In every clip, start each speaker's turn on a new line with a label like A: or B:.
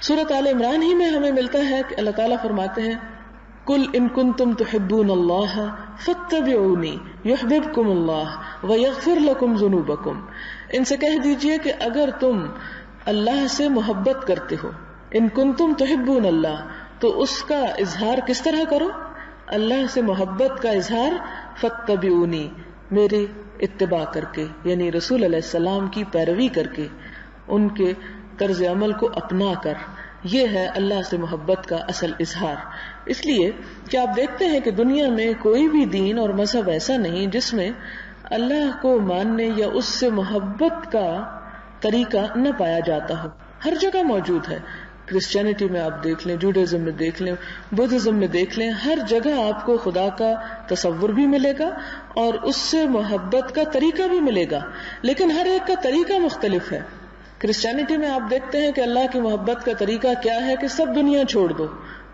A: سورۃ آل عمران ہی میں ہمیں ملتا ہے کہ اللہ تعالیٰ فرماتے ہیں قل ان کنتم تحبون اللہ فاتبعونی یحببکم اللہ ویغفر لکم ذنوبکم. ان سے کہہ دیجئے کہ اگر تم اللہ سے محبت کرتے ہو، ان کنتم تحبون اللہ، تو اس کا اظہار کس طرح کرو؟ اللہ سے محبت کا اظہار فاتبعونی، میری اتباع کر کے، یعنی رسول علیہ السلام کی پیروی کر کے، ان کے طرز عمل کو اپنا کر. یہ ہے اللہ سے محبت کا اصل اظہار. اس لیے کہ آپ دیکھتے ہیں کہ دنیا میں کوئی بھی دین اور مذہب ایسا نہیں جس میں اللہ کو ماننے یا اس سے محبت کا طریقہ نہ پایا جاتا ہو. ہر جگہ موجود ہے. کرسچینٹی میں آپ دیکھ لیں، جوڈازم میں دیکھ لیں، بدھزم میں دیکھ لیں، ہر جگہ آپ کو خدا کا تصور بھی ملے گا اور اس سے محبت کا طریقہ بھی ملے گا، لیکن ہر ایک کا طریقہ مختلف ہے. کرسچینٹی میں آپ دیکھتے ہیں کہ اللہ کی محبت کا طریقہ کیا ہے کہ سب دنیا چھوڑ دو،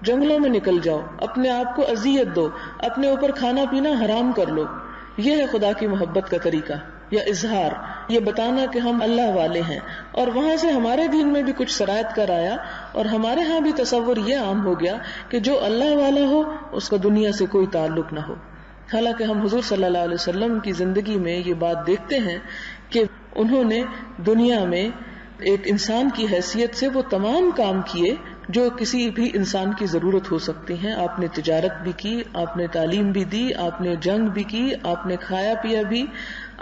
A: جنگلوں میں نکل جاؤ، اپنے آپ کو اذیت دو، اپنے اوپر کھانا پینا حرام کر لو. یہ ہے خدا کی محبت کا طریقہ یا اظہار، یہ بتانا کہ ہم اللہ والے ہیں. اور وہاں سے ہمارے دین میں بھی کچھ شرائط کر آیا اور ہمارے ہاں بھی تصور یہ عام ہو گیا کہ جو اللہ والا ہو اس کا دنیا سے کوئی تعلق نہ ہو. حالانکہ ہم حضور صلی اللہ علیہ وسلم کی زندگی میں یہ بات دیکھتے ہیں کہ انہوں نے دنیا میں ایک انسان کی حیثیت سے وہ تمام کام کیے جو کسی بھی انسان کی ضرورت ہو سکتی ہیں. آپ نے تجارت بھی کی، آپ نے تعلیم بھی دی، آپ نے جنگ بھی کی، آپ نے کھایا پیا بھی،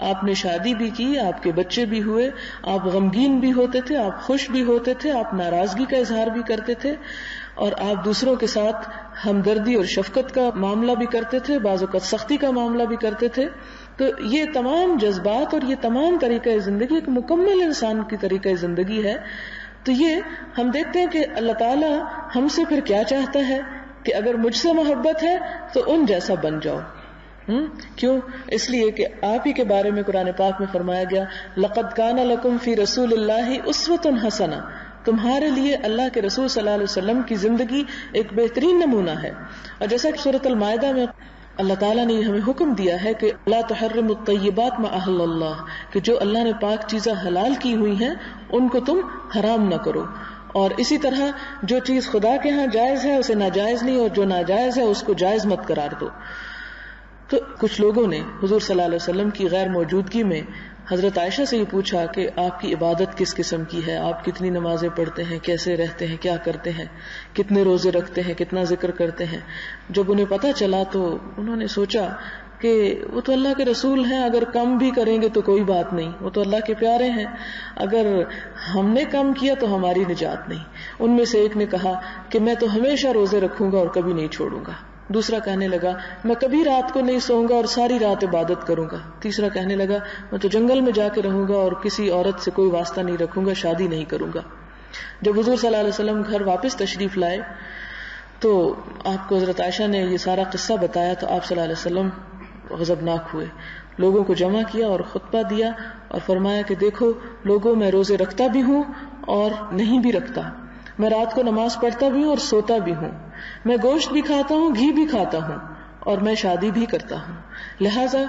A: آپ نے شادی بھی کی، آپ کے بچے بھی ہوئے، آپ غمگین بھی ہوتے تھے، آپ خوش بھی ہوتے تھے، آپ ناراضگی کا اظہار بھی کرتے تھے، اور آپ دوسروں کے ساتھ ہمدردی اور شفقت کا معاملہ بھی کرتے تھے، بعض اوقات سختی کا معاملہ بھی کرتے تھے. تو یہ تمام جذبات اور یہ تمام طریقہ زندگی ایک مکمل انسان کی طریقہ زندگی ہے. تو یہ ہم دیکھتے ہیں کہ اللہ تعالیٰ ہم سے پھر کیا چاہتا ہے کہ اگر مجھ سے محبت ہے تو ان جیسا بن جاؤ. کیوں؟ اس لیے کہ آپ ہی کے بارے میں قرآن پاک میں فرمایا گیا لَقَدْ كَانَ لَكُمْ فِي رَسُولِ اللَّهِ أُسْوَةٌ حَسَنَةٌ، تمہارے لیے اللہ کے رسول صلی اللہ علیہ وسلم کی زندگی ایک بہترین نمونہ ہے. اور جیسا کہ سورۃ المائدہ میں اللہ تعالیٰ نے ہمیں حکم دیا ہے کہ لا تحرموا الطیبات ما احل اللہ، کہ جو اللہ نے پاک چیزیں حلال کی ہوئی ہیں ان کو تم حرام نہ کرو. اور اسی طرح جو چیز خدا کے ہاں جائز ہے اسے ناجائز نہیں، اور جو ناجائز ہے اس کو جائز مت قرار دو. تو کچھ لوگوں نے حضور صلی اللہ علیہ وسلم کی غیر موجودگی میں حضرت عائشہ سے یہ پوچھا کہ آپ کی عبادت کس قسم کی ہے، آپ کتنی نمازیں پڑھتے ہیں، کیسے رہتے ہیں، کیا کرتے ہیں، کتنے روزے رکھتے ہیں، کتنا ذکر کرتے ہیں. جب انہیں پتہ چلا تو انہوں نے سوچا کہ وہ تو اللہ کے رسول ہیں، اگر کم بھی کریں گے تو کوئی بات نہیں، وہ تو اللہ کے پیارے ہیں، اگر ہم نے کم کیا تو ہماری نجات نہیں. ان میں سے ایک نے کہا کہ میں تو ہمیشہ روزے رکھوں گا اور کبھی نہیں چھوڑوں گا. دوسرا کہنے لگا میں کبھی رات کو نہیں سوؤں گا اور ساری رات عبادت کروں گا. تیسرا کہنے لگا میں تو جنگل میں جا کے رہوں گا اور کسی عورت سے کوئی واسطہ نہیں رکھوں گا، شادی نہیں کروں گا. جب حضور صلی اللہ علیہ وسلم گھر واپس تشریف لائے تو آپ کو حضرت عائشہ نے یہ سارا قصہ بتایا تو آپ صلی اللہ علیہ وسلم غضبناک ہوئے، لوگوں کو جمع کیا اور خطبہ دیا اور فرمایا کہ دیکھو لوگوں، میں روزے رکھتا بھی ہوں اور نہیں بھی رکھتا، میں رات کو نماز پڑھتا بھی ہوں اور سوتا بھی ہوں، میں گوشت بھی کھاتا ہوں، گھی بھی کھاتا ہوں، اور میں شادی بھی کرتا ہوں. لہذا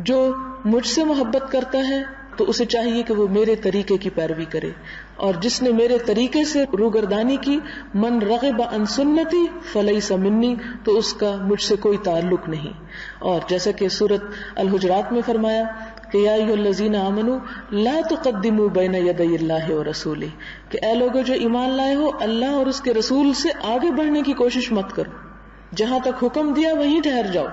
A: جو مجھ سے محبت کرتا ہے تو اسے چاہیے کہ وہ میرے طریقے کی پیروی کرے، اور جس نے میرے طریقے سے روگردانی کی، من رغب عن سنتی فلیس منی، تو اس کا مجھ سے کوئی تعلق نہیں. اور جیسا کہ سورۃ الحجرات میں فرمایا کہ یا ایھا الذین آمنوا لا تقدموا بین یدی اللہ ورسولہ، کہ اے لوگوں جو ایمان لائے ہو اللہ اور اس کے رسول سے آگے بڑھنے کی کوشش مت کرو، جہاں تک حکم دیا وہیں ٹھہر جاؤ.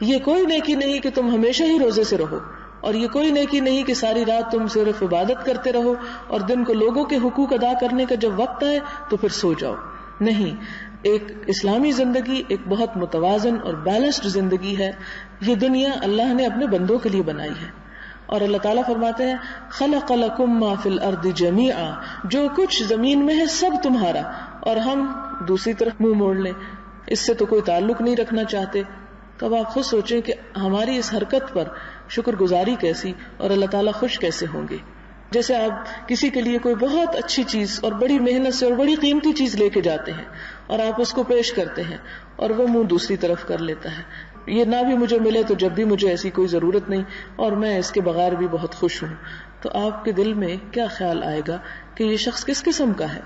A: یہ کوئی نیکی نہیں کہ تم ہمیشہ ہی روزے سے رہو، اور یہ کوئی نیکی نہیں کہ ساری رات تم صرف عبادت کرتے رہو اور دن کو لوگوں کے حقوق ادا کرنے کا جب وقت آئے تو پھر سو جاؤ. نہیں، ایک اسلامی زندگی ایک بہت متوازن اور بیلنسڈ زندگی ہے. یہ دنیا اللہ نے اپنے بندوں کے لیے بنائی ہے، اور اللہ تعالیٰ فرماتے ہیں خلق لکم ما فی الارض جمیعا، جو کچھ زمین میں ہے سب تمہارا، اور ہم دوسری طرف منہ موڑ لیں، اس سے تو کوئی تعلق نہیں رکھنا چاہتے. تو اب آپ خود سوچیں کہ ہماری اس حرکت پر شکر گزاری کیسی اور اللہ تعالیٰ خوش کیسے ہوں گے. جیسے آپ کسی کے لیے کوئی بہت اچھی چیز اور بڑی محنت سے اور بڑی قیمتی چیز لے کے جاتے ہیں اور آپ اس کو پیش کرتے ہیں اور وہ منہ دوسری طرف کر لیتا ہے، یہ نہ بھی مجھے ملے تو جب بھی مجھے ایسی کوئی ضرورت نہیں اور میں اس کے بغیر بھی بہت خوش ہوں. تو آپ کے دل میں کیا خیال آئے گا کہ یہ شخص کس قسم کا ہے؟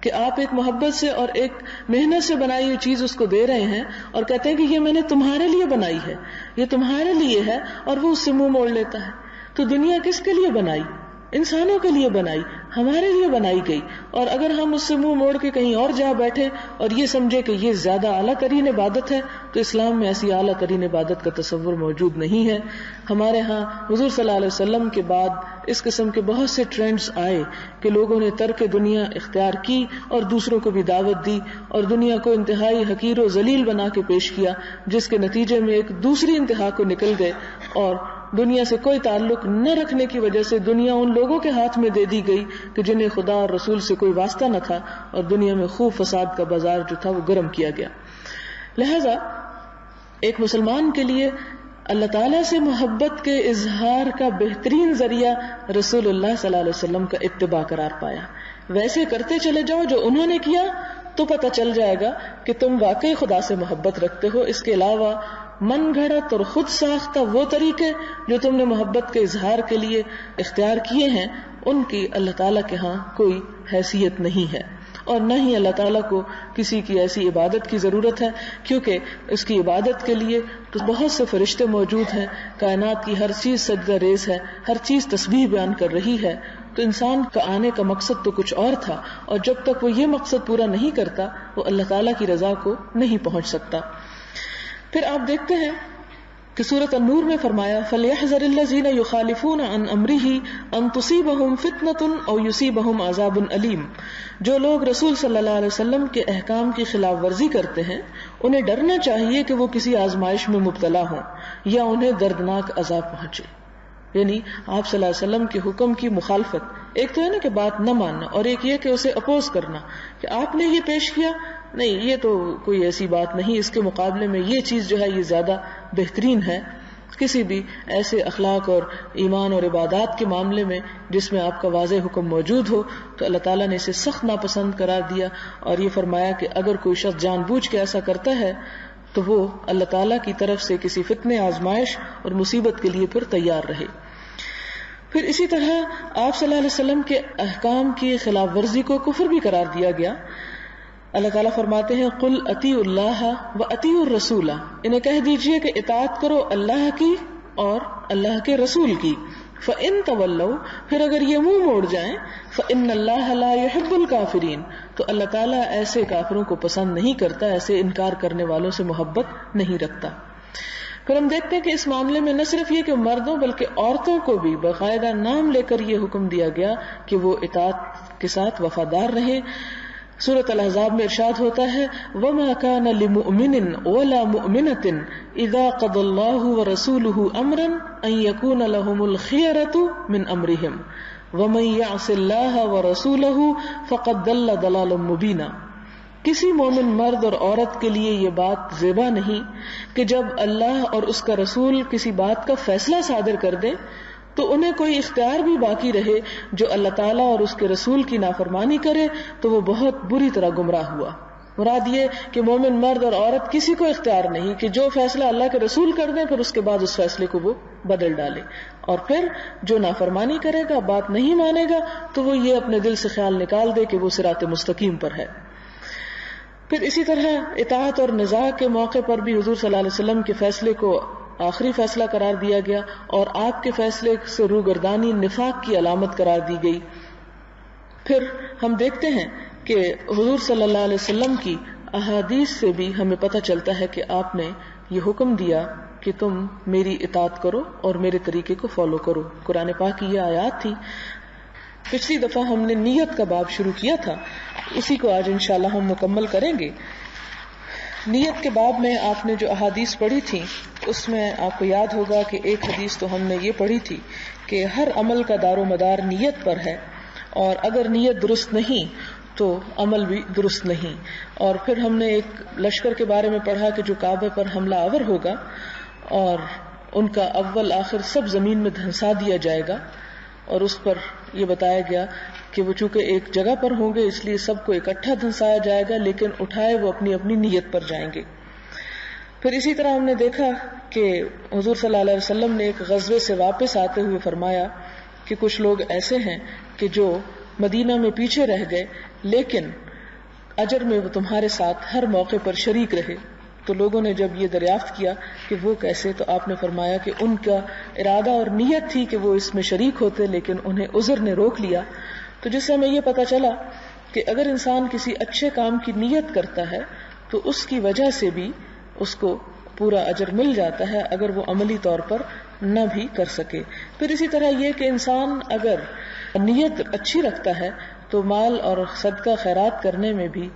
A: کہ آپ ایک محبت سے اور ایک محنت سے بنائی ہوئی چیز اس کو دے رہے ہیں اور کہتے ہیں کہ یہ میں نے تمہارے لیے بنائی ہے، یہ تمہارے لیے ہے، اور وہ اس سے منہ موڑ لیتا ہے. تو دنیا کس کے لیے بنائی؟ انسانوں کے لیے بنائی، ہمارے لیے بنائی گئی. اور اگر ہم اس سے منہ موڑ کے کہیں اور جا بیٹھے اور یہ سمجھے کہ یہ زیادہ اعلیٰ ترین عبادت ہے، تو اسلام میں ایسی اعلیٰ ترین عبادت کا تصور موجود نہیں ہے. ہمارے ہاں حضور صلی اللہ علیہ وسلم کے بعد اس قسم کے بہت سے ٹرینڈز آئے کہ لوگوں نے ترک دنیا اختیار کی اور دوسروں کو بھی دعوت دی اور دنیا کو انتہائی حقیر و ذلیل بنا کے پیش کیا، جس کے نتیجے میں ایک دوسری انتہا کو نکل گئے اور دنیا سے کوئی تعلق نہ رکھنے کی وجہ سے دنیا ان لوگوں کے ہاتھ میں دے دی گئی کہ جنہیں خدا اور رسول سے کوئی واسطہ نہ تھا، اور دنیا میں خوب فساد کا بازار جو تھا وہ گرم کیا گیا. لہذا ایک مسلمان کے لیے اللہ تعالیٰ سے محبت کے اظہار کا بہترین ذریعہ رسول اللہ صلی اللہ علیہ وسلم کا اتباع قرار پایا. ویسے کرتے چلے جاؤ جو انہوں نے کیا تو پتہ چل جائے گا کہ تم واقعی خدا سے محبت رکھتے ہو. اس کے علاوہ من گھڑت اور خود ساختہ وہ طریقے جو تم نے محبت کے اظہار کے لیے اختیار کیے ہیں، ان کی اللہ تعالیٰ کے ہاں کوئی حیثیت نہیں ہے، اور نہ ہی اللہ تعالیٰ کو کسی کی ایسی عبادت کی ضرورت ہے، کیونکہ اس کی عبادت کے لیے تو بہت سے فرشتے موجود ہیں، کائنات کی ہر چیز سجدہ ریز ہے، ہر چیز تسبیح بیان کر رہی ہے. تو انسان کا آنے کا مقصد تو کچھ اور تھا، اور جب تک وہ یہ مقصد پورا نہیں کرتا وہ اللہ تعالیٰ کی رضا کو نہیں پہنچ سکتا. پھر آپ دیکھتے ہیں کہ سورۃ النور میں فرمایا فَلْيَحْذَرِ الَّذِينَ يُخَالِفُونَ عَنْ أَمْرِهِ أَن تُصِيبَهُمْ فِتْنَةٌ أَوْ يُصِيبَهُمْ عَذَابٌ أَلِيمٌ. جو لوگ رسول صلی اللہ علیہ وسلم کے احکام کی خلاف ورزی کرتے ہیں انہیں ڈرنا چاہیے کہ وہ کسی آزمائش میں مبتلا ہوں یا انہیں دردناک عذاب پہنچے. یعنی آپ صلی اللہ علیہ وسلم کے حکم کی مخالفت، ایک تو ہے نا کہ بات نہ ماننا، اور ایک یہ کہ اسے اپوز کرنا کہ آپ نے یہ پیش کیا، نہیں یہ تو کوئی ایسی بات نہیں، اس کے مقابلے میں یہ چیز جو ہے یہ زیادہ بہترین ہے. کسی بھی ایسے اخلاق اور ایمان اور عبادات کے معاملے میں جس میں آپ کا واضح حکم موجود ہو تو اللہ تعالیٰ نے اسے سخت ناپسند قرار دیا، اور یہ فرمایا کہ اگر کوئی شخص جان بوجھ کے ایسا کرتا ہے تو وہ اللہ تعالیٰ کی طرف سے کسی فتنے، آزمائش اور مصیبت کے لیے پھر تیار رہے. پھر اسی طرح آپ صلی اللہ علیہ وسلم کے احکام کی خلاف ورزی کو کفر بھی قرار دیا گیا. اللہ تعالیٰ فرماتے ہیں قل اطیعوا اللہ و اطیعوا الرسول، انہیں کہہ دیجئے کہ اطاعت کرو اللہ کی اور اللہ کے رسول کی. فَإِن تَوَلَّوْا، پھر اگر یہ منہ موڑ جائیں، فَإِنَّ اللَّهَ لَا يُحِبُّ الْكَافِرِينَ، تو اللہ تعالیٰ ایسے کافروں کو پسند نہیں کرتا، ایسے انکار کرنے والوں سے محبت نہیں رکھتا. پھر ہم دیکھتے ہیں کہ اس معاملے میں نہ صرف یہ کہ مردوں بلکہ عورتوں کو بھی باقاعدہ نام لے کر یہ حکم دیا گیا کہ وہ اطاعت کے ساتھ وفادار رہیں. سورۃ الاحزاب میں ارشاد ہوتا ہے وَمَا كَانَ لِمُؤْمِنٍ وَلَا مُؤْمِنَةٍ إِذَا قَضَى اللَّهُ وَرَسُولُهُ أَمْرًا أَن يَكُونَ لَهُمُ الْخِيَرَةُ مِنْ أَمْرِهِمْ وَمَن يَعْصِ اللَّهَ وَرَسُولَهُ فَقَدْ ضَلَّ ضَلَالًا مُبِينًا. کسی مومن مرد اور عورت کے لیے یہ بات زیبا نہیں کہ جب اللہ اور اس کا رسول کسی بات کا فیصلہ صادر کر دے تو انہیں کوئی اختیار بھی باقی رہے. جو اللہ تعالیٰ اور اس کے رسول کی نافرمانی کرے تو وہ بہت بری طرح گمراہ ہوا. مراد یہ کہ مومن مرد اور عورت کسی کو اختیار نہیں کہ جو فیصلہ اللہ کے رسول کر دیں پھر اس کے بعد اس فیصلے کو وہ بدل ڈالے، اور پھر جو نافرمانی کرے گا، بات نہیں مانے گا، تو وہ یہ اپنے دل سے خیال نکال دے کہ وہ صراط مستقیم پر ہے. پھر اسی طرح اطاعت اور نزاع کے موقع پر بھی حضور صلی اللہ علیہ وسلم کے فیصلے کو آخری فیصلہ قرار دیا گیا، اور آپ کے فیصلے سے روگردانی نفاق کی علامت قرار دی گئی. پھر ہم دیکھتے ہیں کہ حضور صلی اللہ علیہ وسلم کی احادیث سے بھی ہمیں پتہ چلتا ہے کہ آپ نے یہ حکم دیا کہ تم میری اطاعت کرو اور میرے طریقے کو فالو کرو. قرآن پاک کی یہ آیات تھی. پچھلی دفعہ ہم نے نیت کا باب شروع کیا تھا، اسی کو آج انشاءاللہ ہم مکمل کریں گے. نیت کے باب میں آپ نے جو احادیث پڑھی تھی اس میں آپ کو یاد ہوگا کہ ایک حدیث تو ہم نے یہ پڑھی تھی کہ ہر عمل کا دار و مدار نیت پر ہے، اور اگر نیت درست نہیں تو عمل بھی درست نہیں. اور پھر ہم نے ایک لشکر کے بارے میں پڑھا کہ جو کعبے پر حملہ آور ہوگا اور ان کا اول آخر سب زمین میں دھنسا دیا جائے گا، اور اس پر یہ بتایا گیا کہ وہ چونکہ ایک جگہ پر ہوں گے اس لیے سب کو اکٹھا دھنسایا جائے گا، لیکن اٹھائے وہ اپنی اپنی نیت پر جائیں گے. پھر اسی طرح ہم نے دیکھا کہ حضور صلی اللہ علیہ وسلم نے ایک غزوے سے واپس آتے ہوئے فرمایا کہ کچھ لوگ ایسے ہیں کہ جو مدینہ میں پیچھے رہ گئے لیکن اجر میں وہ تمہارے ساتھ ہر موقع پر شریک رہے. تو لوگوں نے جب یہ دریافت کیا کہ وہ کیسے، تو آپ نے فرمایا کہ ان کا ارادہ اور نیت تھی کہ وہ اس میں شریک ہوتے، لیکن انہیں عذر نے روک لیا. تو جس سے ہمیں یہ پتا چلا کہ اگر انسان کسی اچھے کام کی نیت کرتا ہے تو اس کی وجہ سے بھی اس کو پورا اجر مل جاتا ہے، اگر وہ عملی طور پر نہ بھی کر سکے. پھر اسی طرح یہ کہ انسان اگر نیت اچھی رکھتا ہے تو مال اور صدقہ خیرات کرنے میں بھی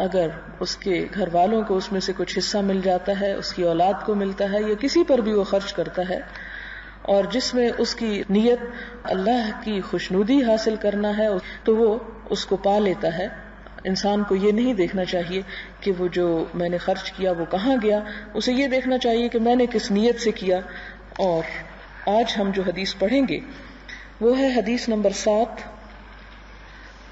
A: اگر اس کے گھر والوں کو اس میں سے کچھ حصہ مل جاتا ہے، اس کی اولاد کو ملتا ہے، یا کسی پر بھی وہ خرچ کرتا ہے اور جس میں اس کی نیت اللہ کی خوشنودی حاصل کرنا ہے، تو وہ اس کو پا لیتا ہے. انسان کو یہ نہیں دیکھنا چاہیے کہ وہ جو میں نے خرچ کیا وہ کہاں گیا، اسے یہ دیکھنا چاہیے کہ میں نے کس نیت سے کیا. اور آج ہم جو حدیث پڑھیں گے وہ ہے حدیث نمبر 7.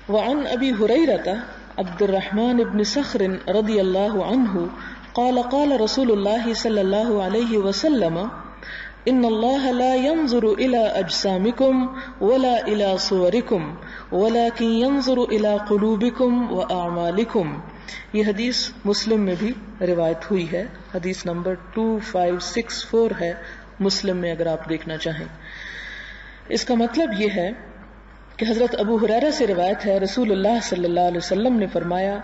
A: وعن ابی ہریرہ عبد الرحمن بن صخر رضی اللہ عنہ قال قال رسول اللہ صلی اللہ علیہ وسلم ان اللہ لا ينظر الى اجسامکم ولا الى صورکم ولكن ينظر الى قلوبکم واعمالکم. یہ حدیث مسلم میں بھی روایت ہوئی ہے، حدیث نمبر 2564 ہے مسلم میں، اگر آپ دیکھنا چاہیں. اس کا مطلب یہ ہے کہ حضرت ابو ہریرہ سے روایت ہے، رسول اللہ صلی اللہ علیہ وسلم نے فرمایا،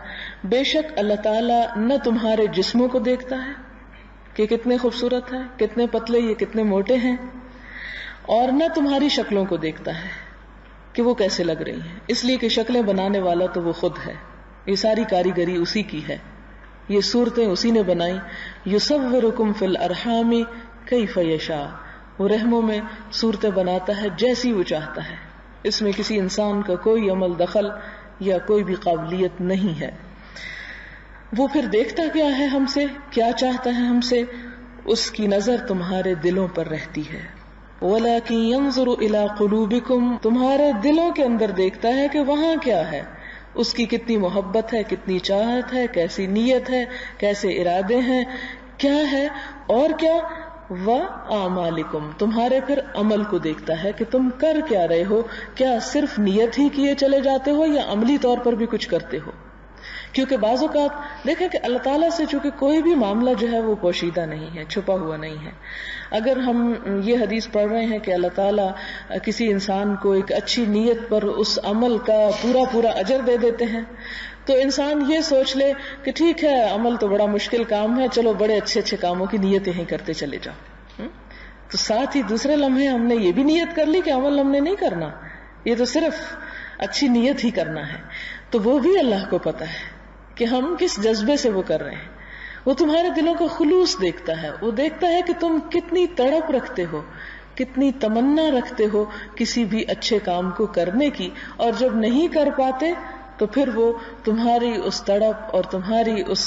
A: بے شک اللہ تعالیٰ نہ تمہارے جسموں کو دیکھتا ہے کہ کتنے خوبصورت ہیں، کتنے پتلے، یہ کتنے موٹے ہیں، اور نہ تمہاری شکلوں کو دیکھتا ہے کہ وہ کیسے لگ رہی ہیں، اس لیے کہ شکلیں بنانے والا تو وہ خود ہے، یہ ساری کاریگری اسی کی ہے، یہ صورتیں اسی نے بنائی. یصورکم فی الارحام کیف یشاء، وہ رحموں میں صورتیں بناتا ہے جیسی وہ چاہتا ہے، اس میں کسی انسان کا کوئی عمل دخل یا کوئی بھی قابلیت نہیں ہے. وہ پھر دیکھتا کیا ہے ہم سے، کیا چاہتا ہے ہم سے، اس کی نظر تمہارے دلوں پر رہتی ہے. وَلَكِنْ يَنْظُرُ إِلَىٰ قُلُوبِكُمْ، تمہارے دلوں کے اندر دیکھتا ہے کہ وہاں کیا ہے، اس کی کتنی محبت ہے، کتنی چاہت ہے، کیسی نیت ہے، کیسے ارادے ہیں، کیا ہے، اور کیا وَأَعْمَالِكُمْ، تمہارے پھر عمل کو دیکھتا ہے کہ تم کر کیا رہے ہو، کیا صرف نیت ہی کیے چلے جاتے ہو یا عملی طور پر بھی کچھ کرتے ہو. کیونکہ بعض اوقات دیکھیں کہ اللہ تعالیٰ سے چونکہ کوئی بھی معاملہ جو ہے وہ پوشیدہ نہیں ہے، چھپا ہوا نہیں ہے. اگر ہم یہ حدیث پڑھ رہے ہیں کہ اللہ تعالیٰ کسی انسان کو ایک اچھی نیت پر اس عمل کا پورا اجر دے دیتے ہیں، تو انسان یہ سوچ لے کہ ٹھیک ہے عمل تو بڑا مشکل کام ہے، چلو بڑے اچھے کاموں کی نیتیں ہی کرتے چلے جاؤ. تو ساتھ ہی دوسرے لمحے ہم نے یہ بھی نیت کر لی کہ عمل ہم نے نہیں کرنا، یہ تو صرف اچھی نیت ہی کرنا ہے. تو وہ بھی اللہ کو پتا ہے کہ ہم کس جذبے سے وہ کر رہے ہیں. وہ تمہارے دلوں کا خلوص دیکھتا ہے، وہ دیکھتا ہے کہ تم کتنی تڑپ رکھتے ہو، کتنی تمنا رکھتے ہو کسی بھی اچھے کام کو کرنے کی، اور جب نہیں کر پاتے تو پھر وہ تمہاری اس تڑپ اور تمہاری اس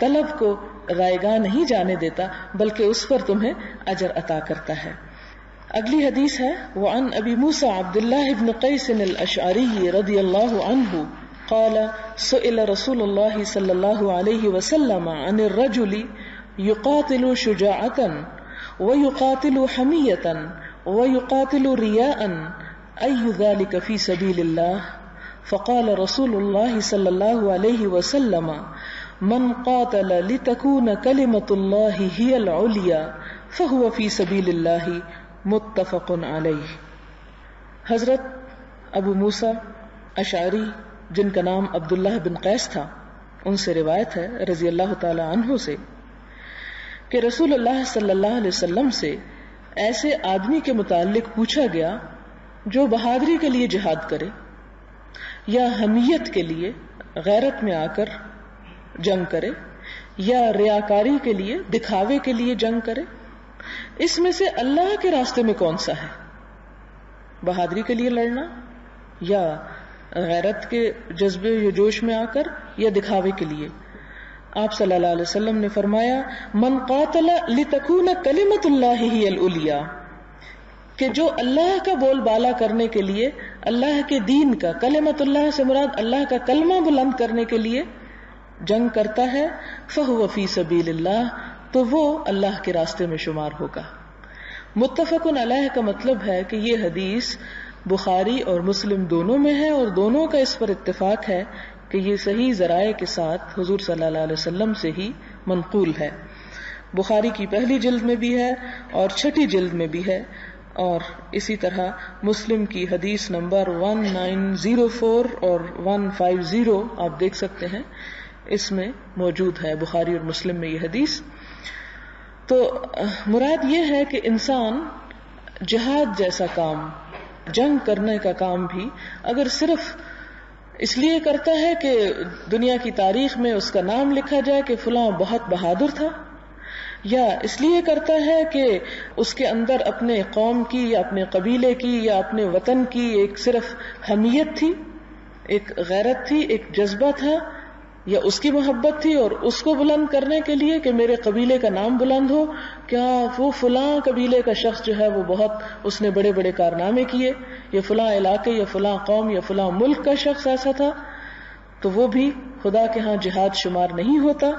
A: طلب کو رائیگاں نہیں جانے دیتا، بلکہ اس پر تمہیں اجر عطا کرتا ہے. اگلی حدیث ہے وعن ابی موسیٰ عبداللہ بن قیس الاشعری رضی اللہ عنہ قال سئل رسول اللہ صلی اللہ علیہ وسلم عن الرجل يقاتل شجاعة ويقاتل حمية ويقاتل رياء أي ذلك في سبيل الله فقال رسول الله صلى الله عليه وسلم من قاتل لتكون كلمة الله هي العليا فهو في سبيل الله متفق علیہ. حضرت ابو موسیٰ اشعری جن کا نام عبداللہ بن قیس تھا، ان سے روایت ہے رضی اللہ تعالی عنہ سے کہ رسول اللہ صلی اللہ علیہ وسلم سے ایسے آدمی کے متعلق پوچھا گیا جو بہادری کے لیے جہاد کرے یا حمیت کے لیے غیرت میں آ کر جنگ کرے یا ریاکاری کے لیے دکھاوے کے لیے جنگ کرے. اس میں سے اللہ کے راستے میں کون سا ہے، بہادری کے لیے لڑنا یا غیرت کے جذبے یا جوش میں آ کر یا دکھاوے کے لیے؟ آپ صلی اللہ علیہ وسلم نے فرمایا من قاتل لتکون کلمۃ اللہ ہی العلیٰ، کہ جو اللہ کا بول بالا کرنے کے لیے، اللہ کے دین کا، کلمۃ اللہ سے مراد اللہ کا کلمہ بلند کرنے کے لیے جنگ کرتا ہے، فہو فی سبیل اللہ، تو وہ اللہ کے راستے میں شمار ہوگا. متفق علیہ کا مطلب ہے کہ یہ حدیث بخاری اور مسلم دونوں میں ہے، اور دونوں کا اس پر اتفاق ہے کہ یہ صحیح ذرائع کے ساتھ حضور صلی اللہ علیہ وسلم سے ہی منقول ہے. بخاری کی پہلی جلد میں بھی ہے اور چھٹی جلد میں بھی ہے، اور اسی طرح مسلم کی حدیث نمبر 1904 اور 150 آپ دیکھ سکتے ہیں، اس میں موجود ہے بخاری اور مسلم میں یہ حدیث. تو مراد یہ ہے کہ انسان جہاد جیسا کام، جنگ کرنے کا کام بھی اگر صرف اس لیے کرتا ہے کہ دنیا کی تاریخ میں اس کا نام لکھا جائے کہ فلاں بہت بہادر تھا، یا اس لیے کرتا ہے کہ اس کے اندر اپنے قوم کی یا اپنے قبیلے کی یا اپنے وطن کی ایک صرف حمیت تھی، ایک غیرت تھی، ایک جذبہ تھا، یا اس کی محبت تھی اور اس کو بلند کرنے کے لیے کہ میرے قبیلے کا نام بلند ہو، کیا وہ فلاں قبیلے کا شخص جو ہے وہ بہت اس نے بڑے بڑے کارنامے کیے، یا فلاں علاقے یا فلاں قوم یا فلاں ملک کا شخص ایسا تھا، تو وہ بھی خدا کے ہاں جہاد شمار نہیں ہوتا.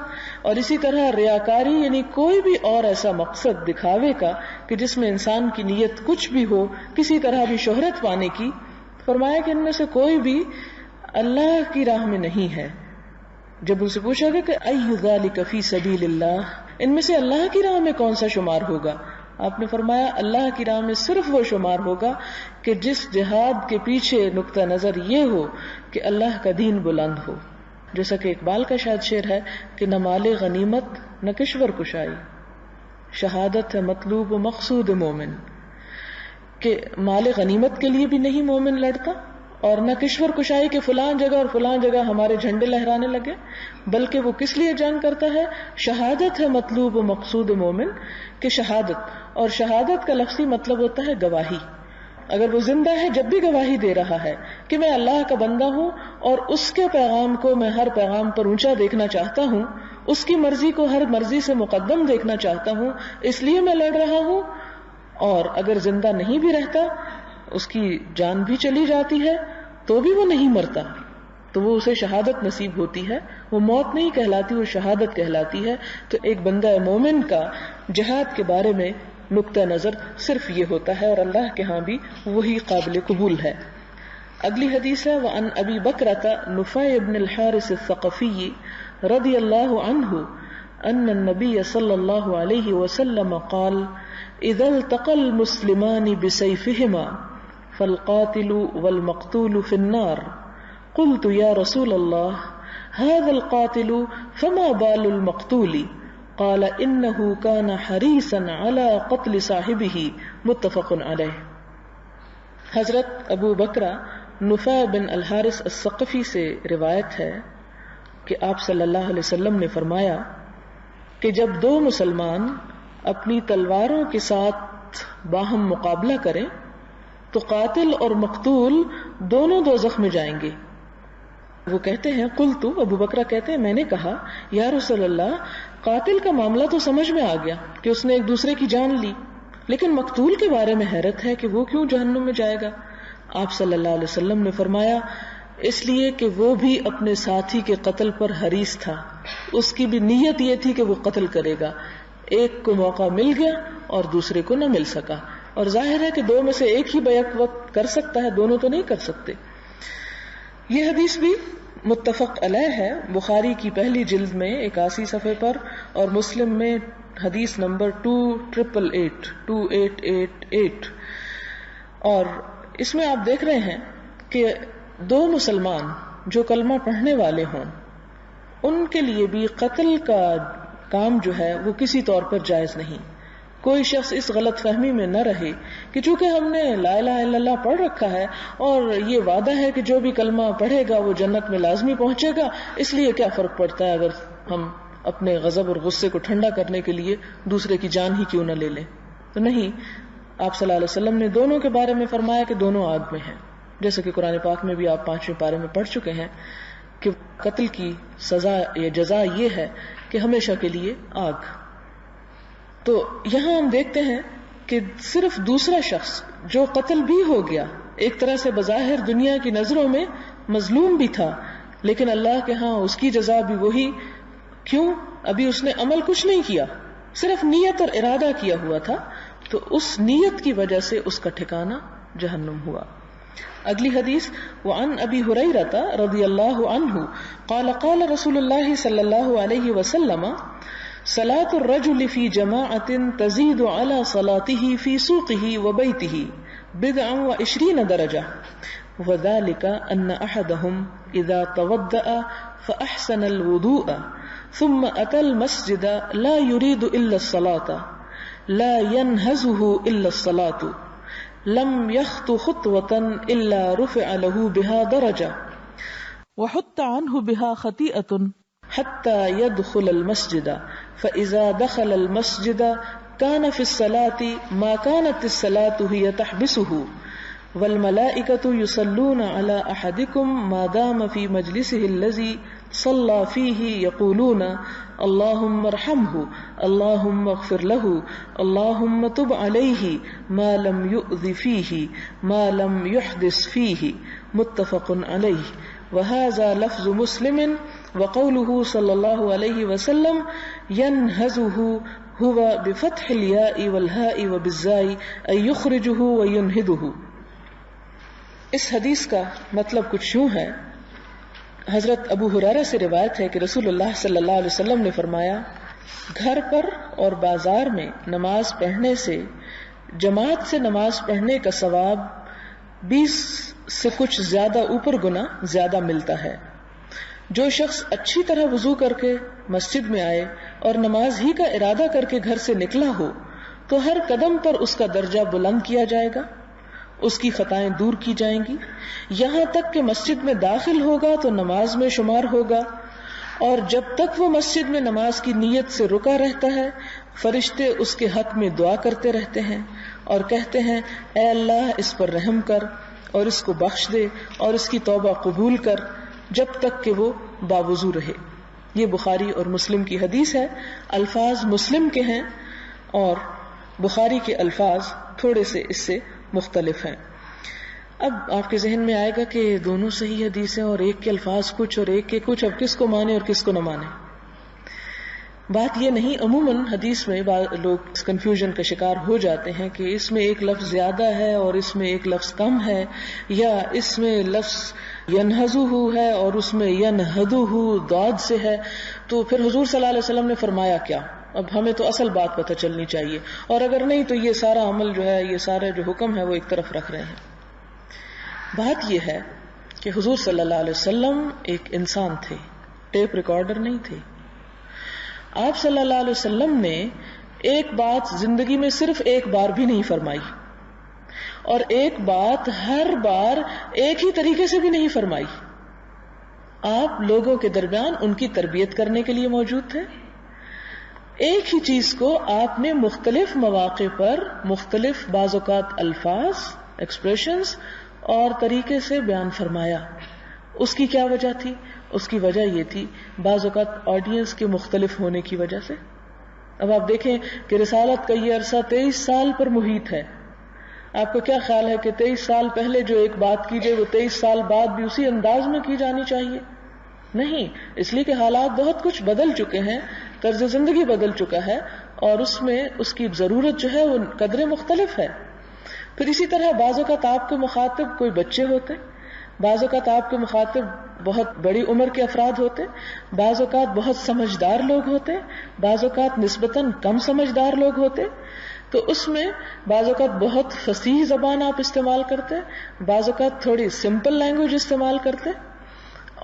A: اور اسی طرح ریاکاری یعنی کوئی بھی اور ایسا مقصد دکھاوے کا کہ جس میں انسان کی نیت کچھ بھی ہو، کسی طرح بھی شہرت پانے کی، فرمایا کہ ان میں سے کوئی بھی اللہ کی راہ میں نہیں ہے. جب ان سے پوچھا گیا کہ ای ذالک فی سبیل اللہ، ان میں سے اللہ کی راہ میں کون سا شمار ہوگا، آپ نے فرمایا اللہ کی راہ میں صرف وہ شمار ہوگا کہ جس جہاد کے پیچھے نقطہ نظر یہ ہو کہ اللہ کا دین بلند ہو. جیسا کہ اقبال کا شاید شعر ہے کہ نہ مال غنیمت نہ کشور کشائی، شہادت ہے مطلوب و مقصود مومن، کہ مال غنیمت کے لیے بھی نہیں مومن لڑتا، اور نہ کشور کشائی کے فلاں جگہ اور فلاں جگہ ہمارے جھنڈے لہرانے لگے، بلکہ وہ کس لیے جنگ کرتا ہے؟ شہادت ہے مطلوب و مقصود مومن، کہ شہادت، اور شہادت کا لفظی مطلب ہوتا ہے گواہی. اگر وہ زندہ ہے جب بھی گواہی دے رہا ہے کہ میں اللہ کا بندہ ہوں اور اس کے پیغام کو میں ہر پیغام پر اونچا دیکھنا چاہتا ہوں، اس کی مرضی کو ہر مرضی سے مقدم دیکھنا چاہتا ہوں، اس لیے میں لڑ رہا ہوں. اور اگر زندہ نہیں بھی رہتا، اس کی جان بھی چلی جاتی ہے تو بھی وہ نہیں مرتا، تو وہ اسے شہادت نصیب ہوتی ہے. وہ موت نہیں کہلاتی، وہ شہادت کہلاتی ہے. تو ایک بندہ مومن کا جہاد کے بارے میں نقطہ نظر صرف یہ ہوتا ہے، اور اللہ کے ہاں بھی وہی قابل قبول ہے. اگلی حدیث ہے وعن ابی بکرۃ نفیع بن الحارث الثقفی رضی اللہ عنہ ان النبی صلی اللہ علیہ وسلم قال اذا التقى المسلمان بسيفهما فالقاتل والمقتول في النار قلت يا رسول الله هذا القاتل فما بال المقتول قال انه كان حريصا على قتل صاحبه متفق علیہ. حضرت ابو بکرہ نفیع بن الحارث الثقفی سے روایت ہے کہ آپ صلی اللہ علیہ وسلم نے فرمایا کہ جب دو مسلمان اپنی تلواروں کے ساتھ باہم مقابلہ کریں تو قاتل اور مقتول دونوں دوزخ میں جائیں گے. وہ کہتے ہیں قلت، ابو بکرہ کہتے ہیں میں نے کہا یا رسول اللہ، قاتل کا معاملہ تو سمجھ میں آ گیا کہ اس نے ایک دوسرے کی جان لی، لیکن مقتول کے بارے میں حیرت ہے کہ وہ کیوں جہنم میں جائے گا. آپ صلی اللہ علیہ وسلم نے فرمایا اس لیے کہ وہ بھی اپنے ساتھی کے قتل پر حریص تھا، اس کی بھی نیت یہ تھی کہ وہ قتل کرے گا. ایک کو موقع مل گیا اور دوسرے کو نہ مل سکا، اور ظاہر ہے کہ دو میں سے ایک ہی بیک وقت کر سکتا ہے، دونوں تو نہیں کر سکتے. یہ حدیث بھی متفق علیہ ہے، بخاری کی پہلی جلد میں 81 صفحے پر اور مسلم میں حدیث نمبر 2888. اور اس میں آپ دیکھ رہے ہیں کہ دو مسلمان جو کلمہ پڑھنے والے ہوں ان کے لیے بھی قتل کا کام جو ہے وہ کسی طور پر جائز نہیں. کوئی شخص اس غلط فہمی میں نہ رہے کہ چونکہ ہم نے لا الہ الا اللہ پڑھ رکھا ہے اور یہ وعدہ ہے کہ جو بھی کلمہ پڑھے گا وہ جنت میں لازمی پہنچے گا، اس لیے کیا فرق پڑتا ہے اگر ہم اپنے غضب اور غصے کو ٹھنڈا کرنے کے لیے دوسرے کی جان ہی کیوں نہ لے لیں. تو نہیں، آپ صلی اللہ علیہ وسلم نے دونوں کے بارے میں فرمایا کہ دونوں آگ میں ہیں، جیسے کہ قرآن پاک میں بھی آپ 5ویں پارے میں پڑھ چکے ہیں کہ قتل کی سزا یا جزا یہ ہے کہ ہمیشہ کے لیے آگ. تو یہاں ہم دیکھتے ہیں کہ صرف دوسرا شخص جو قتل بھی ہو گیا، ایک طرح سے بظاہر دنیا کی نظروں میں مظلوم بھی تھا، لیکن اللہ کے ہاں اس کی جزا بھی وہی. کیوں؟ ابھی اس نے عمل کچھ نہیں کیا، صرف نیت اور ارادہ کیا ہوا تھا، تو اس نیت کی وجہ سے اس کا ٹھکانہ جہنم ہوا. اگلی حدیث وعن ابی ہریرہ رضی اللہ عنہ قال قال رسول اللہ صلی اللہ علیہ وسلم صلاة الرجل في جماعة تزيد على صلاته في سوقه وبيته 27 درجة وذلك أن أحدهم إذا توضأ فأحسن الوضوء ثم أتى المسجد لا يريد إلا الصلاة لا ينهزه إلا الصلاة لم يخط خطوة إلا رفع له بها درجة وحط عنه بها خطيئة حتى يدخل المسجد فإذا دخل المسجد كان في الصلاة ما كانت الصلاة هي تحبسه والملائكة يصلون على أحدكم ما دام في مجلسه الذي صلى فيه يقولون اللهم ارحمه اللهم اغفر له اللهم تب عليه ما لم يؤذ فيه ما لم يحدث فيه متفق عليه وهذا لفظ مسلم وقوله صلى الله عليه وسلم ينهزه هو بفتح الياء والهاء وبالزاء أي يخرجه وينهده. اس حدیث کا مطلب کچھ یوں ہے، حضرت ابو ہریرہ سے روایت ہے کہ رسول اللہ صلی اللہ علیہ وسلم نے فرمایا گھر پر اور بازار میں نماز پڑھنے سے جماعت سے نماز پڑھنے کا ثواب 20 سے کچھ زیادہ اوپر گنا زیادہ ملتا ہے. جو شخص اچھی طرح وضو کر کے مسجد میں آئے اور نماز ہی کا ارادہ کر کے گھر سے نکلا ہو تو ہر قدم پر اس کا درجہ بلند کیا جائے گا، اس کی خطائیں دور کی جائیں گی، یہاں تک کہ مسجد میں داخل ہوگا تو نماز میں شمار ہوگا، اور جب تک وہ مسجد میں نماز کی نیت سے رکا رہتا ہے فرشتے اس کے حق میں دعا کرتے رہتے ہیں اور کہتے ہیں اے اللہ اس پر رحم کر اور اس کو بخش دے اور اس کی توبہ قبول کر، جب تک کہ وہ باوضو رہے. یہ بخاری اور مسلم کی حدیث ہے. الفاظ مسلم کے ہیں اور بخاری کے الفاظ تھوڑے سے اس سے مختلف ہیں. اب آپ کے ذہن میں آئے گا کہ دونوں صحیح حدیث ہیں اور ایک کے الفاظ کچھ اور ایک کے کچھ، اب کس کو مانے اور کس کو نہ مانے. بات یہ نہیں، عموماً حدیث میں لوگ کنفیوژن کا شکار ہو جاتے ہیں کہ اس میں ایک لفظ زیادہ ہے اور اس میں ایک لفظ کم ہے، یا اس میں لفظ ینہزہ ہے اور اس میں ینہدہ ضاد سے ہے. تو پھر حضور صلی اللہ علیہ وسلم نے فرمایا کیا؟ اب ہمیں تو اصل بات پتہ چلنی چاہیے، اور اگر نہیں تو یہ سارا عمل جو ہے، یہ سارا جو حکم ہے وہ ایک طرف رکھ رہے ہیں. بات یہ ہے کہ حضور صلی اللہ علیہ وسلم ایک انسان تھے، ٹیپ ریکارڈر نہیں تھے. آپ صلی اللہ علیہ وسلم نے ایک بات زندگی میں صرف ایک بار بھی نہیں فرمائی، اور ایک بات ہر بار ایک ہی طریقے سے بھی نہیں فرمائی. آپ لوگوں کے درمیان ان کی تربیت کرنے کے لیے موجود تھے. ایک ہی چیز کو آپ نے مختلف مواقع پر مختلف بعض اوقات الفاظ، ایکسپریشنز اور طریقے سے بیان فرمایا. اس کی کیا وجہ تھی؟ اس کی وجہ یہ تھی بعض اوقات آڈینس کے مختلف ہونے کی وجہ سے. اب آپ دیکھیں کہ رسالت کا یہ عرصہ 23 سال پر محیط ہے. آپ کو کیا خیال ہے کہ 23 سال پہلے جو ایک بات کی جائے وہ 23 سال بعد بھی اسی انداز میں کی جانی چاہیے؟ نہیں، اس لیے کہ حالات بہت کچھ بدل چکے ہیں، طرز زندگی بدل چکا ہے، اور اس میں اس کی ضرورت جو ہے وہ قدرے مختلف ہے. پھر اسی طرح بعض اوقات آپ کے مخاطب کوئی بچے ہوتے، بعض اوقات آپ کے مخاطب بہت بڑی عمر کے افراد ہوتے، بعض اوقات بہت سمجھدار لوگ ہوتے، بعض اوقات نسبتاً کم سمجھدار لوگ ہوتے. تو اس میں بعض اوقات بہت فصیح زبان آپ استعمال کرتے، بعض اوقات تھوڑی سمپل لینگویج استعمال کرتے.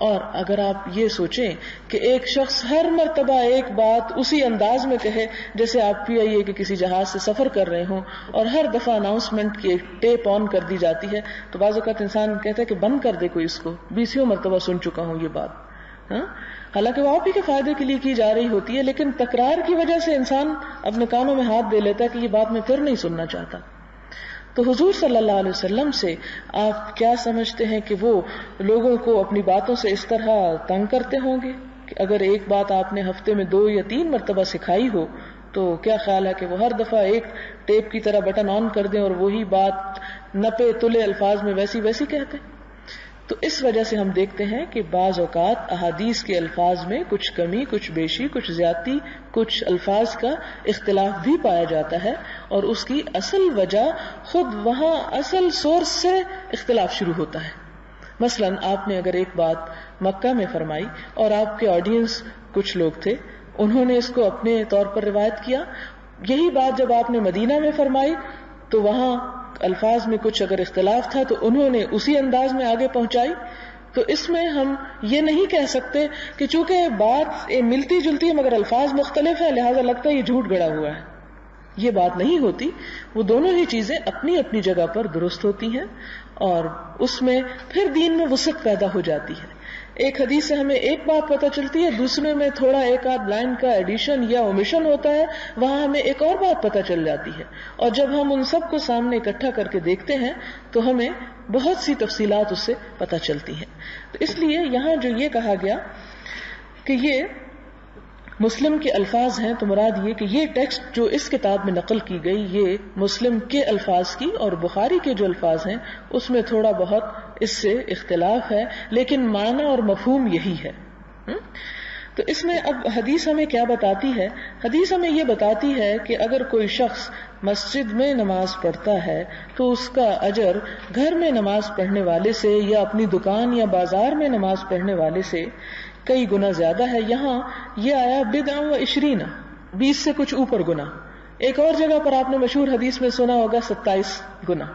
A: اور اگر آپ یہ سوچیں کہ ایک شخص ہر مرتبہ ایک بات اسی انداز میں کہے جیسے آپ PIA کے کسی جہاز سے سفر کر رہے ہوں اور ہر دفعہ اناؤنسمنٹ کی ایک ٹیپ آن کر دی جاتی ہے، تو بعض اوقات انسان کہتا ہے کہ بند کر دے کوئی اس کو، 20 مرتبہ سن چکا ہوں یہ بات. ہاں، حالانکہ وہ آپ ہی کے فائدے کے لیے کی جا رہی ہوتی ہے، لیکن تکرار کی وجہ سے انسان اپنے کانوں میں ہاتھ دے لیتا ہے کہ یہ بات میں پھر نہیں سننا چاہتا. تو حضور صلی اللہ علیہ وسلم سے آپ کیا سمجھتے ہیں کہ وہ لوگوں کو اپنی باتوں سے اس طرح تنگ کرتے ہوں گے کہ اگر ایک بات آپ نے ہفتے میں 2 یا 3 مرتبہ سکھائی ہو تو کیا خیال ہے کہ وہ ہر دفعہ ایک ٹیپ کی طرح بٹن آن کر دیں اور وہی بات نپے تلے الفاظ میں ویسی کہتے ہیں؟ تو اس وجہ سے ہم دیکھتے ہیں کہ بعض اوقات احادیث کے الفاظ میں کچھ کمی، کچھ بیشی، کچھ زیادتی، کچھ الفاظ کا اختلاف بھی پایا جاتا ہے، اور اس کی اصل وجہ خود وہاں اصل سورس سے اختلاف شروع ہوتا ہے. مثلا آپ نے اگر ایک بات مکہ میں فرمائی اور آپ کے آڈینس کچھ لوگ تھے، انہوں نے اس کو اپنے طور پر روایت کیا. یہی بات جب آپ نے مدینہ میں فرمائی تو وہاں الفاظ میں کچھ اگر اختلاف تھا تو انہوں نے اسی انداز میں آگے پہنچائی. تو اس میں ہم یہ نہیں کہہ سکتے کہ چونکہ بات ملتی جلتی ہے مگر الفاظ مختلف ہے لہذا لگتا ہے یہ جھوٹ گڑا ہوا ہے. یہ بات نہیں ہوتی. وہ دونوں ہی چیزیں اپنی اپنی جگہ پر درست ہوتی ہیں اور اس میں پھر دین میں وسعت پیدا ہو جاتی ہے. ایک حدیث سے ہمیں ایک بات پتہ چلتی ہے، دوسرے میں تھوڑا ایک آدھ لائن کا ایڈیشن یا اومیشن ہوتا ہے، وہاں ہمیں ایک اور بات پتہ چل جاتی ہے. اور جب ہم ان سب کو سامنے اکٹھا کر کے دیکھتے ہیں تو ہمیں بہت سی تفصیلات اس سے پتہ چلتی ہیں. تو اس لیے یہاں جو یہ کہا گیا کہ یہ مسلم کے الفاظ ہیں، تو مراد یہ کہ یہ ٹیکسٹ جو اس کتاب میں نقل کی گئی یہ مسلم کے الفاظ کی، اور بخاری کے جو الفاظ ہیں اس میں تھوڑا بہت اس سے اختلاف ہے، لیکن معنی اور مفہوم یہی ہے. تو اس میں اب حدیث ہمیں کیا بتاتی ہے؟ حدیث ہمیں یہ بتاتی ہے کہ اگر کوئی شخص مسجد میں نماز پڑھتا ہے تو اس کا اجر گھر میں نماز پڑھنے والے سے یا اپنی دکان یا بازار میں نماز پڑھنے والے سے کئی گنا زیادہ ہے. یہاں یہ آیا بدع و 20، 20 سے کچھ اوپر گنا. ایک اور جگہ پر آپ نے مشہور حدیث میں سنا ہوگا 27 گنا.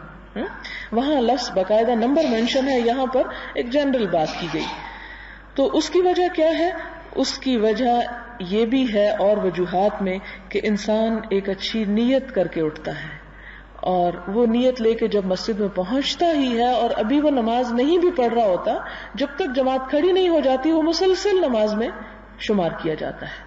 A: وہاں لفظ باقاعدہ نمبر مینشن ہے، یہاں پر ایک جنرل بات کی گئی. تو اس کی وجہ کیا ہے؟ اس کی وجہ یہ بھی ہے اور وجوہات میں کہ انسان ایک اچھی نیت کر کے اٹھتا ہے، اور وہ نیت لے کے جب مسجد میں پہنچتا ہی ہے اور ابھی وہ نماز نہیں بھی پڑھ رہا ہوتا، جب تک جماعت کھڑی نہیں ہو جاتی وہ مسلسل نماز میں شمار کیا جاتا ہے.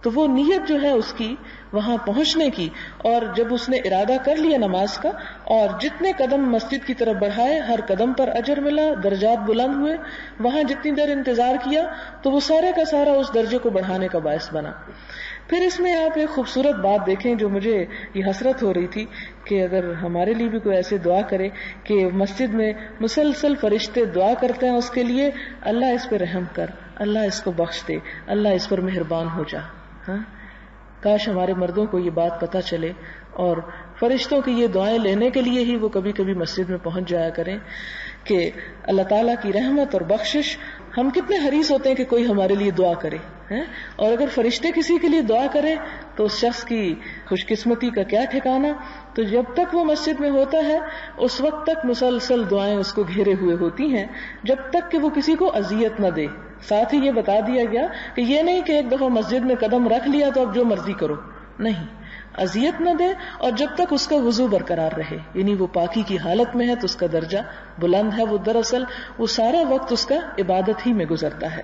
A: تو وہ نیت جو ہے اس کی وہاں پہنچنے کی، اور جب اس نے ارادہ کر لیا نماز کا اور جتنے قدم مسجد کی طرف بڑھائے ہر قدم پر اجر ملا، درجات بلند ہوئے، وہاں جتنی دیر انتظار کیا تو وہ سارے کا سارا اس درجے کو بڑھانے کا باعث بنا. پھر اس میں آپ ایک خوبصورت بات دیکھیں جو مجھے یہ حسرت ہو رہی تھی کہ اگر ہمارے لیے بھی کوئی ایسے دعا کرے کہ مسجد میں مسلسل فرشتے دعا کرتے ہیں اس کے لیے، اللہ اس پہ رحم کر، اللہ اس کو بخش دے، اللہ اس پر مہربان ہو جا. کاش ہمارے مردوں کو یہ بات پتہ چلے اور فرشتوں کی یہ دعائیں لینے کے لیے ہی وہ کبھی کبھی مسجد میں پہنچ جایا کریں کہ اللہ تعالیٰ کی رحمت اور بخشش. ہم کتنے حریص ہوتے ہیں کہ کوئی ہمارے لیے دعا کرے، اور اگر فرشتے کسی کے لیے دعا کرے تو اس شخص کی خوش قسمتی کا کیا ٹھکانا. تو جب تک وہ مسجد میں ہوتا ہے اس وقت تک مسلسل دعائیں اس کو گھیرے ہوئے ہوتی ہیں جب تک کہ وہ کسی کو اذیت نہ دے. ساتھ ہی یہ بتا دیا گیا کہ یہ نہیں کہ ایک دفعہ مسجد میں قدم رکھ لیا تو اب جو مرضی کرو، نہیں، اذیت نہ دے اور جب تک اس کا وضو برقرار رہے، یعنی وہ پاکی کی حالت میں ہے تو اس کا درجہ بلند ہے. وہ دراصل وہ سارا وقت اس کا عبادت ہی میں گزرتا ہے.